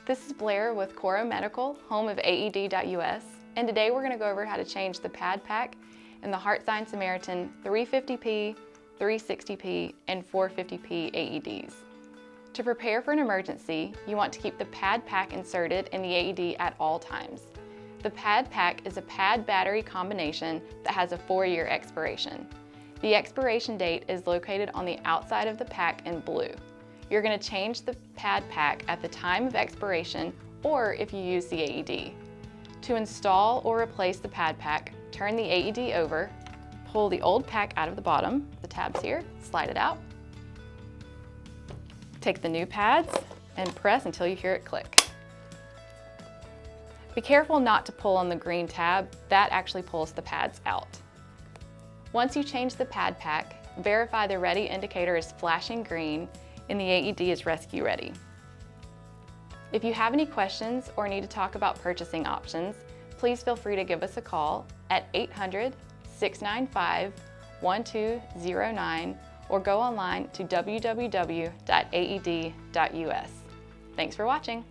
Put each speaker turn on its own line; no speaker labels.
This is Blair with Coro Medical, home of AED.us, and today we're going to go over how to change the Pad-Pak and the HeartSine Samaritan 350p, 360p, and 450p AEDs. To prepare for an emergency, you want to keep the Pad-Pak inserted in the AED at all times. The Pad-Pak is a pad battery combination that has a 4-year expiration. The expiration date is located on the outside of the pack in blue. You're going to change the Pad-Pak at the time of expiration or if you use the AED. To install or replace the Pad-Pak, turn the AED over, pull the old pack out of the bottom, the tabs here, slide it out. Take the new pads and press until you hear it click. Be careful not to pull on the green tab, that actually pulls the pads out. Once you change the Pad-Pak, verify the ready indicator is flashing green and the AED is rescue ready. If you have any questions or need to talk about purchasing options, please feel free to give us a call at 800-695-1209 or go online to www.aed.us. Thanks for watching.